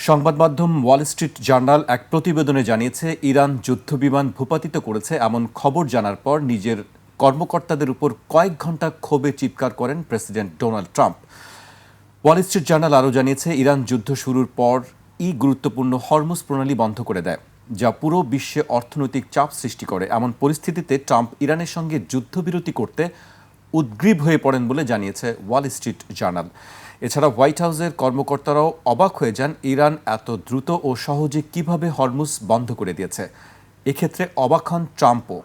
সংবাদ মাধ্যম Wall Street journal এক প্রতিবেদনে জানিয়েছে ইরান যুদ্ধবিমান ভূপাতিত করেছে এমন খবর জানার পর নিজের কর্মকর্তাদের উপর কয়েক ঘন্টা ক্ষোভে চিৎকার করেন president Donald Trump. Wall Street journal আরও জানিয়েছে ইরান যুদ্ধ শুরুর পর গুরুত্বপূর্ণ হরমুজ প্রণালী বন্ধ করে দেয়, যা পুরো বিশ্বে অর্থনৈতিক চাপ সৃষ্টি করে। এমন পরিস্থিতিতে ট্রাম্প ইরানের সঙ্গে যুদ্ধবিরতি করতে উদ্গ্রীব হয়ে পড়েন বলে জানিয়েছে ওয়াল স্ট্রিট জার্নাল। এছাড়া হোয়াইট হাউসের কর্মকর্তারাও অবাক হয়ে যান ইরান এত দ্রুত ও সহজে কিভাবে হরমুজ বন্ধ করে দিয়েছে। এক্ষেত্রে অবাক হন ট্রাম্পও।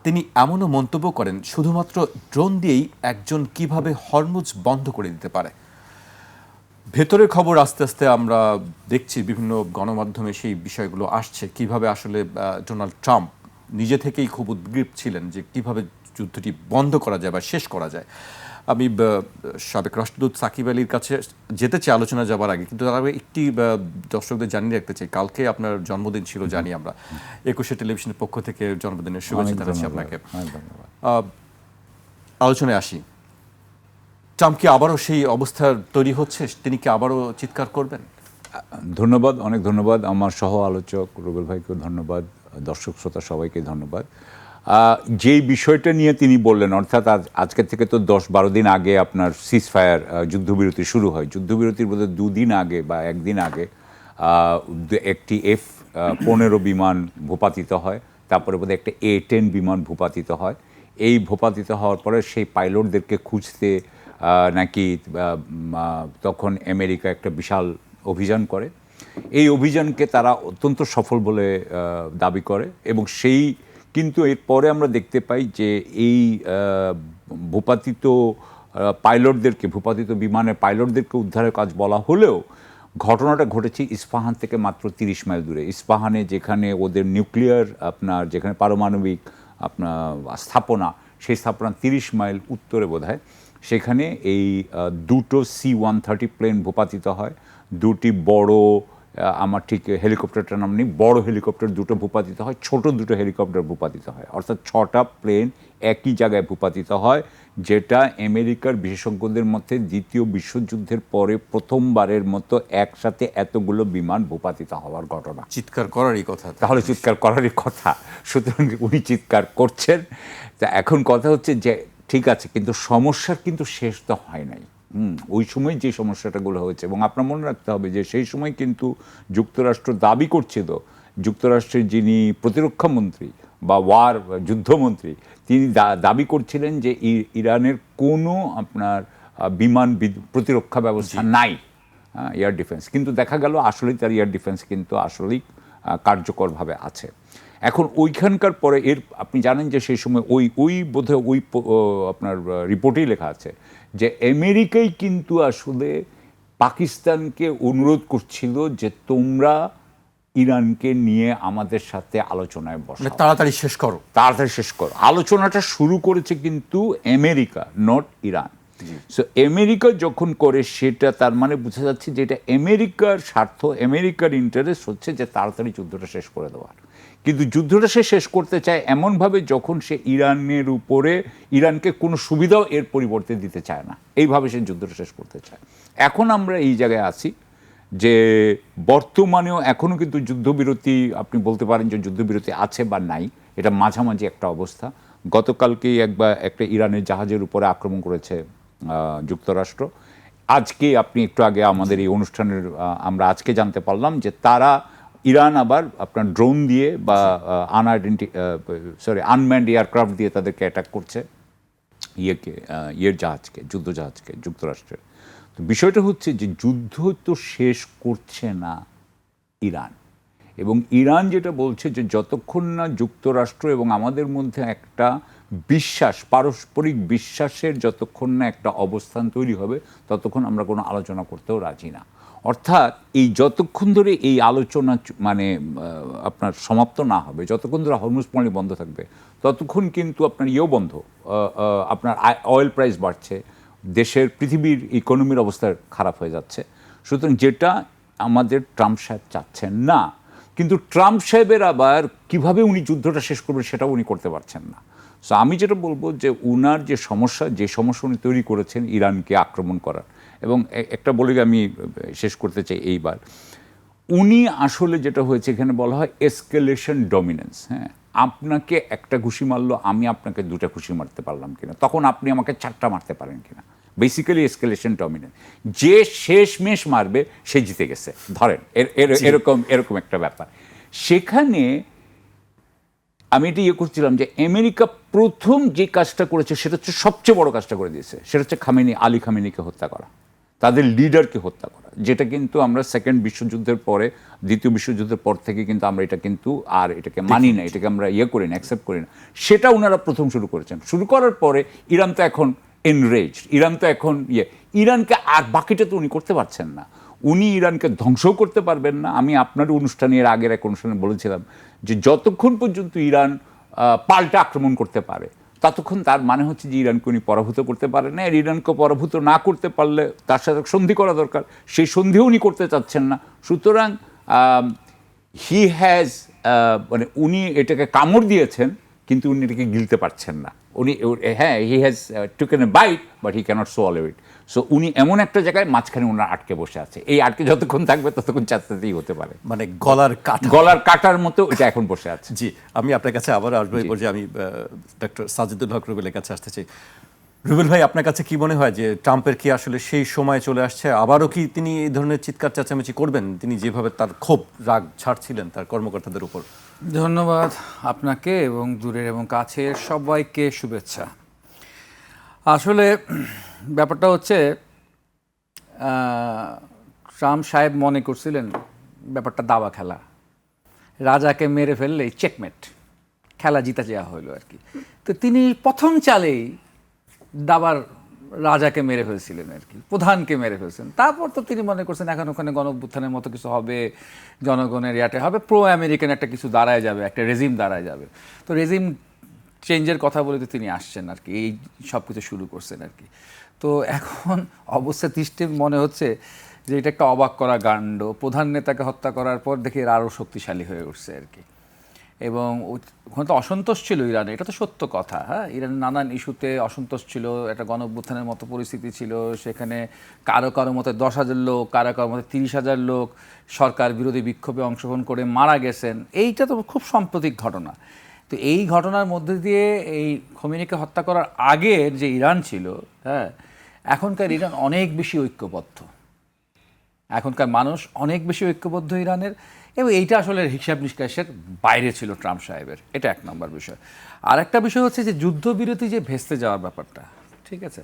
তিনি এমনও মন্তব্য করেন, শুধুমাত্র ড্রোন দিয়েই একজন কিভাবে হরমুজ বন্ধ করে দিতে পারে। ভেতরের খবর আস্তে আস্তে আমরা দেখছি বিভিন্ন গণমাধ্যমে সেই বিষয়গুলো আসছে, কিভাবে আসলে ডোনাল্ড ট্রাম্প নিজে থেকেই খুব উদ্গ্রীব ছিলেন যে কিভাবে যুদ্ধটি বন্ধ করা যায় বা শেষ করা যায়। আমি সাবেক রাষ্ট্রদূত সাকিব আলীর কাছে যেতে চাই আলোচনা যাবার আগে, কিন্তু তার আগে একটি দর্শকদের জানিয়ে রাখতে চাই, কালকে আপনার জন্মদিন ছিল জানি আমরা। 21 টেলিভিশনের পক্ষ থেকে জন্মদিনের শুভেচ্ছা জানাচ্ছি আপনাকে। আলোচনায় আসি। ট্রাম্প কি আবারও সেই অবস্থা তৈরি হচ্ছে? তিনি কি আবারও চিৎকার করবেন? ধন্যবাদ, অনেক ধন্যবাদ আমার সহ আলোচক রুবেল ভাইকেও ধন্যবাদ, দর্শক শ্রোতা সবাইকে ধন্যবাদ। যেই বিষয়টা নিয়ে তিনি বললেন, অর্থাৎ আজকে থেকে তো 10-12 দিন আগে আপনার সিজফায়ার যুদ্ধবিরতি শুরু হয়। যুদ্ধবিরতির বোধহয় 2 দিন আগে বা 1 দিন আগে একটি F-15 বিমান ভূপাতিত হয়, তারপরে বোধহয় একটা A-10 বিমান ভূপাতিত হয়। এই ভূপাতিত হওয়ার পরে সেই পাইলটদেরকে খুঁজতে নাকি তখন আমেরিকা একটা বিশাল অভিযান করে। এই অভিযানকে তারা অত্যন্ত সফল বলে দাবি করে, এবং সেই কিন্তু এরপরে আমরা দেখতে পাই যে এই ভূপাতিত পাইলটদেরকে, ভূপাতিত বিমানের পাইলটদেরকে উদ্ধারের কাজ বলা হলেও ঘটনাটা ঘটেছে ইস্পাহান থেকে মাত্র 30 মাইল দূরে। ইস্পাহানে যেখানে ওদের নিউক্লিয়ার যেখানে পারমাণবিক স্থাপনা, সেই স্থাপনা 30 মাইল উত্তরে বোধহয়, সেখানে এই দুটো C-130 প্লেন ভূপাতিত হয়। দুটি বড়, আমার ঠিক হেলিকপ্টারটার নাম নেই, বড় হেলিকপ্টার দুটো ভূপাতিত হয়, ছোট দুটো হেলিকপ্টার ভূপাতিত হয়, অর্থাৎ 6টা প্লেন একই জায়গায় ভূপাতিত হয়, যেটা আমেরিকার বিশেষজ্ঞদের মধ্যে দ্বিতীয় বিশ্বযুদ্ধের পরে প্রথমবারের মতো একসাথে এতগুলো বিমান ভূপাতিত হওয়ার ঘটনা। চিৎকার করারই কথা। তাহলে চিৎকার করারই কথা। সুতরাং উনি চিৎকার করছেন। তা এখন কথা হচ্ছে যে ঠিক আছে, কিন্তু সমস্যার কিন্তু শেষ তো হয় নাই। ওই সময় যে সমস্যাটাগুলো হয়েছে, এবং আপনার মনে রাখতে হবে যে সেই সময় কিন্তু যুক্তরাষ্ট্র দাবি করছিল, যুক্তরাষ্ট্রের যিনি প্রতিরক্ষা মন্ত্রী বা যুদ্ধমন্ত্রী, তিনি দাবি করছিলেন যে ইরানের কোনো আপনার বিমান প্রতিরক্ষা ব্যবস্থা নাই, এয়ার ডিফেন্স। কিন্তু দেখা গেল আসলেই তার এয়ার ডিফেন্স কিন্তু আসলেই কার্যকরভাবে আছে। এখন ওইখানকার পরে আপনি জানেন যে সেই সময় ওই বোধহয় আপনার রিপোর্টেই লেখা আছে যে আমেরিকাই কিন্তু আসলে পাকিস্তানকে অনুরোধ করছিল যে তোমরা ইরানকে নিয়ে আমাদের সাথে আলোচনায় বসো, তাড়াতাড়ি শেষ করো, তাড়াতাড়ি শেষ করো। আলোচনাটা শুরু করেছে কিন্তু America, not Iran. So America যখন করে, সেটা তার মানে বোঝা যাচ্ছে যে এটা আমেরিকার স্বার্থ, আমেরিকার ইন্টারেস্ট হচ্ছে যে তাড়াতাড়ি যুদ্ধটা শেষ করে দেওয়ার। কিন্তু যুদ্ধটা সে শেষ করতে চায় এমনভাবে যখন সে ইরানের উপরে, ইরানকে কোনো সুবিধাও এর পরিবর্তে দিতে চায় না, এইভাবে সে যুদ্ধটা শেষ করতে চায়। এখন আমরা এই জায়গায় আছি যে বর্তমানেও এখনও কিন্তু যুদ্ধবিরতি, আপনি বলতে পারেন যে যুদ্ধবিরতি আছে বা নাই, এটা মাঝামাঝি একটা অবস্থা। গতকালকেই একটা ইরানের জাহাজের উপরে আক্রমণ করেছে যুক্তরাষ্ট্র। আজকে আপনি একটু আগে আমাদের এই অনুষ্ঠানের আমরা আজকে জানতে পারলাম যে ইরান আবার আপনার ড্রোন দিয়ে বা আনম্যান্ড এয়ারক্রাফট দিয়ে তাদেরকে অ্যাটাক করছে জাহাজকে, যুদ্ধজাহাজকে, যুক্তরাষ্ট্রের। তো বিষয়টা হচ্ছে যে যুদ্ধ তো শেষ করছে না ইরান, এবং ইরান যেটা বলছে যে যতক্ষণ না যুক্তরাষ্ট্র এবং আমাদের মধ্যে একটা বিশ্বাস, পারস্পরিক বিশ্বাসের যতক্ষণ না একটা অবস্থান তৈরি হবে, ততক্ষণ আমরা কোনো আলোচনা করতেও রাজি না। অর্থাৎ এই যতক্ষণ ধরে এই আলোচনা মানে আপনার সমাপ্ত না হবে, যতক্ষণ ধরে হরমুজ প্রণালী বন্ধ থাকবে, ততক্ষণ কিন্তু আপনার বন্ধ, আপনার অয়েল প্রাইস বাড়ছে, দেশের পৃথিবীর ইকোনমির অবস্থা খারাপ হয়ে যাচ্ছে। সুতরাং যেটা আমাদের ট্রাম্প সাহেব চাচ্ছেন না, কিন্তু ট্রাম্প সাহেবের আবার কিভাবে উনি যুদ্ধটা শেষ করবেন সেটাও উনি করতে পারছেন না। সো আমি যেটা বলবো যে উনার যে সমস্যা উনি তৈরি করেছেন ইরানকে আক্রমণ করার, এবং একটা বলে আমি শেষ করতে চাই এইবার, উনি আসলে যেটা হয়েছে এখানে বলা হয় এসকেলেশন ডমিনেন্স। হ্যাঁ, আপনাকে একটা ঘুষি মারলো, আমি আপনাকে দুটা ঘুষি মারতে পারলাম কিনা, তখন আপনি আমাকে চারটা মারতে পারেন কিনা, বেসিক্যালি এসকেলেশন ডমিনেন্স। যে শেষমেশ মারবে সে জিতে গেছে, ধরেন এরকম একটা ব্যাপার। সেখানে আমি এটা করছিলাম যে আমেরিকা প্রথম যে কাজটা করেছে সেটা হচ্ছে সবচেয়ে বড় কাজটা করে দিয়েছে, সেটা হচ্ছে আলী খামেনিকে হত্যা করা, তাদের লিডারকে হত্যা করা, যেটা কিন্তু আমরা সেকেন্ড বিশ্বযুদ্ধের পরে, দ্বিতীয় বিশ্বযুদ্ধের পর থেকে কিন্তু আমরা এটা কিন্তু আর এটাকে মানি না, এটাকে আমরা করি না, অ্যাকসেপ্ট করি না। সেটা ওনারা প্রথম শুরু করেছেন। শুরু করার পরে ইরান তো এখন এনরেজ, ইরান তো এখন ইরানকে আর বাকিটা তো উনি করতে পারছেন না। উনি ইরানকে ধ্বংসও করতে পারবেন না। আমি আপনার অনুষ্ঠানে, এর আগের এক অনুষ্ঠানে বলেছিলাম যে যতক্ষণ পর্যন্ত ইরান পাল্টা আক্রমণ করতে পারে ততক্ষণ তার মানে হচ্ছে যে ইরানকে উনি পরাভূত করতে পারেন না। আর ইরানকে পরাভূত না করতে পারলে তার সাথে সন্ধি করা দরকার, সেই সন্ধিও উনি করতে চাচ্ছেন না। সুতরাং হি হ্যাজ মানে উনি এটাকে কামড় দিয়েছেন কিন্তু উনি এটাকে গিলতে পারছেন না। উনি হ্যাঁ, he has taken a bite but he cannot swallow it. So উনি এমন একটা জায়গায় মাঝখানে ওনার আটকে বসে আছে। এই আটকে যতক্ষণ থাকবে ততক্ষণ চারটাতেই হতে পারে, মানে গলার কাটার মতো এটা এখন বসে আছে। জি, আমি আপনার কাছে আবার আসবো। এই পর্যায়ে আমি ডক্টর সাজিদুল হক রুবেলের কাছে আসতে চাই। রুবেল ভাই, আপনার কাছে কি মনে হয় যে ট্রাম্পের কি আসলে সেই সময় চলে আসছে, আবারও কি তিনি এই ধরনের চিৎকার চেঁচামেচি করবেন, তিনি যেভাবে তার ক্ষোভ রাগ ছাড়ছিলেন তার কর্মকর্তাদের উপর? ধন্যবাদ আপনাকে এবং দূরের এবং কাছের সবাইকে শুভেচ্ছা। আসলে ব্যাপারটা হচ্ছে ট্রাম্প সাহেব মনে করছিলেন ব্যাপারটা দাবা খেলা, রাজাকে মেরে ফেললেই চেকমেট, খেলা জিতা যাওয়া হইলো আর কি। তো তিনি প্রথম চালেই দাবার রাজাকে মেরে ফেলছিলেন আর কি, প্রধানকে মেরে ফেলছেন। তারপর তো তিনি মনে করছেন এখন ওখানে গণঅভ্যুত্থানের মতো কিছু হবে, জনগণের ইয়াতে হবে, প্রো আমেরিকান একটা কিছু দাঁড়ায় যাবে, একটা রেজিম দাঁড়ায় যাবে। তো রেজিম চেঞ্জের কথা বলে তো তিনি আসছেন আর কি, এই সব কিছু শুরু করছেন আর কি। তো এখন অবস্থা দৃষ্টি মনে হচ্ছে যে এটা একটা অবাক করা কাণ্ড। প্রধান নেতাকে হত্যা করার পর দেখি এরা আরও শক্তিশালী হয়ে উঠছে আর কি। এবং ওখানে তো অসন্তোষ ছিল ইরানে, এটা তো সত্য কথা। হ্যাঁ, ইরানের নানান ইস্যুতে অসন্তোষ ছিল, একটা গণঅভ্যুত্থানের মতো পরিস্থিতি ছিল। সেখানে কারো কারো মতে 10,000 লোক, কারো কারো মতে 30,000 লোক সরকার বিরোধী বিক্ষোভে অংশগ্রহণ করে মারা গেছেন। এইটা তো খুব সাম্প্রতিক ঘটনা। তো এই ঘটনার মধ্যে দিয়ে এই খোমেনিকে হত্যা করার আগের যে ইরান ছিল, হ্যাঁ, এখনকার ইরান অনেক বেশি ঐক্যবদ্ধ, এখনকার মানুষ অনেক বেশি ঐক্যবদ্ধ ইরানের। এবং এইটা আসলে হিসাব নিষ্কাশের বাইরে ছিল ট্রাম্প সাহেবের, এটা এক নম্বর বিষয়। আর একটা বিষয় হচ্ছে যে যুদ্ধবিরতি যে ভেস্তে যাওয়ার ব্যাপারটা, ঠিক আছে,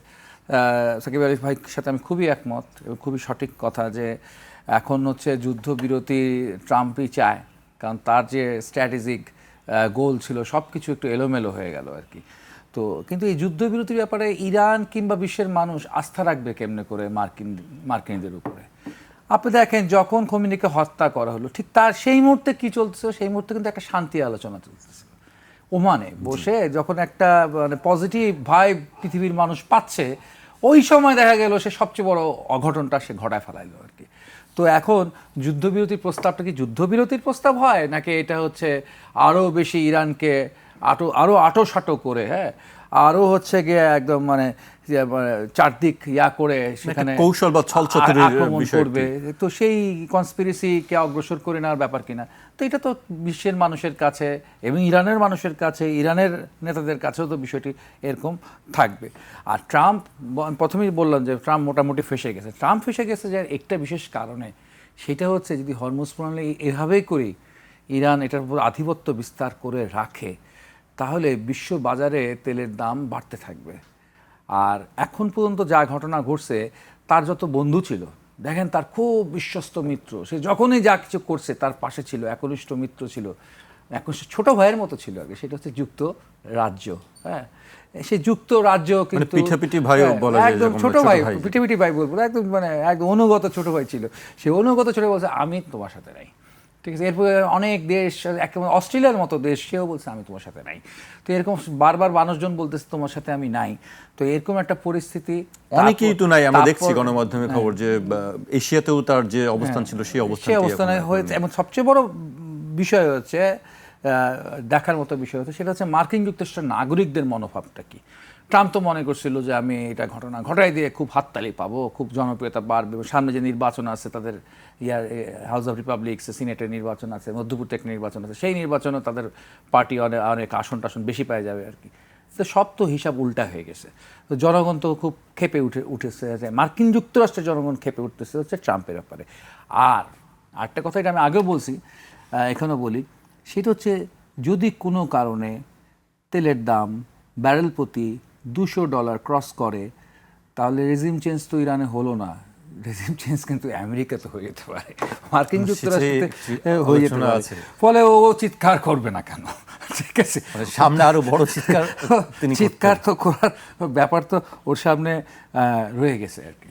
সাকিব আলী ভাইয়ের সাথে আমি খুবই একমত এবং খুবই সঠিক কথা যে এখন হচ্ছে যুদ্ধবিরতি ট্রাম্পই চায়, কারণ তার যে স্ট্র্যাটেজিক গোল ছিল সব কিছু একটু এলোমেলো হয়ে গেল আর কি। তো কিন্তু এই যুদ্ধবিরতির ব্যাপারে ইরান কিংবা বিশ্বের মানুষ আস্থা রাখবে কেমনে করে মার্কিনদের উপরে? আপনি দেখেন যখন খোমেনিকে হত্যা করা হলো ঠিক তার সেই মুহূর্তে কি চলছে, সেই মুহূর্তে কিন্তু একটা শান্তি আলোচনা চলতেছে ওমানে বসে, যখন একটা মানে পজিটিভ ভাইব পৃথিবীর মানুষ পাচ্ছে, ওই সময় দেখা গেল সে সবচেয়ে বড় অঘটনটা সে ঘটায় ফেলাইলো আর কি। তো এখন যুদ্ধবিরতির প্রস্তাবটা কি যুদ্ধবিরতির প্রস্তাব হয়, নাকি এটা হচ্ছে আরও বেশি ইরানকে আরও আটোসাটো করে, হ্যাঁ, আরও হচ্ছে গিয়ে একদম মানে চারদিক করে সেখানে কৌশল বা ছলচাতুরির আক্রমণ বিষয় করবে, তো সেই কনস্পিরেসিকে অগ্রসর করে নেওয়ার ব্যাপার কিনা? তো এটা তো বিশ্বের মানুষের কাছে এবং ইরানের মানুষের কাছে, ইরানের নেতাদের কাছেও তো বিষয়টি এরকম থাকবে। আর ট্রাম্প, প্রথমেই বললাম যে ট্রাম্প মোটামুটি ফেসে গেছে। ট্রাম্প ফেসে গেছে যে একটা বিশেষ কারণে, সেটা হচ্ছে যদি হরমুজ প্রণালী এভাবেই করি ইরান এটার উপর আধিপত্য বিস্তার করে রাখে, তাহলে বিশ্ব বাজারে তেলের দাম বাড়তে থাকবে। আর এখন পর্যন্ত যা ঘটনা ঘটছে, তার যত বন্ধু ছিল, দেখেন তার খুব বিশ্বস্ত মিত্র, সে যখনই যা কিছু করছে তার পাশে ছিল, একনিষ্ঠ মিত্র ছিল, একনিষ্ঠ ছোট ভাইয়ের মতো ছিল আগে, সেটা হচ্ছে যুক্তরাজ্য। হ্যাঁ, সেই যুক্তরাজ্য কিন্তু পিঠাপিঠি ভাইও বলা যায়, একদম ছোট ভাই, পিঠাপিঠি ভাই বলবো, একদম মানে একদম অনুগত ছোট ভাই ছিল। সে অনুগত ছোট বলছে আমি তোমার সাথে নাই, ঠিক আছে। এরপরে অনেক দেশ, একেবারে অস্ট্রেলিয়ার মতো দেশ, সেও বলছে আমি তোমার সাথে নাই। তো এরকম বারবার মানুষজন বলতেছে তোমার সাথে আমি নাই। তো এরকম একটা পরিস্থিতি অনেকেই তো নাই, আমরা দেখছি গণমাধ্যমে খবর যে এশিয়াতেও তার যে অবস্থান ছিল সেই অবস্থানে হয়েছে। এবং সবচেয়ে বড় বিষয় হচ্ছে দেখার মতো বিষয় হচ্ছে, সেটা হচ্ছে মার্কিন যুক্তরাষ্ট্রের নাগরিকদের মনোভাবটা কি। ট্রাম্প তো মনে করছিল যে আমি এটা ঘটনা ঘটাই দিয়ে খুব হাততালি পাবো, খুব জনপ্রিয়তা বাড়বে, সামনে যে নির্বাচন আছে তাদের হাউস অফ রিপাবলিক্স, সিনেটের নির্বাচন আছে, মধ্যপূর্তে একটা নির্বাচন আছে, সেই নির্বাচনে তাদের পার্টি অনেক অনেক আসন টাসন বেশি পাওয়া যাবে আর কি। তো সব তো হিসাব উল্টা হয়ে গেছে। তো জনগণ তো খুব ক্ষেপে উঠেছে, যে মার্কিন যুক্তরাষ্ট্রের জনগণ ক্ষেপে উঠতেছে হচ্ছে ট্রাম্পের ব্যাপারে। আর আরেকটা কথা, এটা আমি আগেও বলছি, এখনও বলি, সেটা হচ্ছে যদি কোনো কারণে তেলের দাম ব্যারেল প্রতি $200 ক্রস করে, তাহলে রেজিম চেঞ্জ তো ইরানে হলো না, রেজিম চেঞ্জ কিন্তু আমেরিকাতে হয়ে যেতে পারে, মার্কিন যুক্তরাষ্ট্রে হয়ে যেতে পারে। ফলে ও চিৎকার করবে না কেন? ঠিক আছে, সামনে আরো বড় চিৎকার তিনি চিৎকার তো করার ব্যাপার তো ওর সামনে রয়ে গেছে আর কি।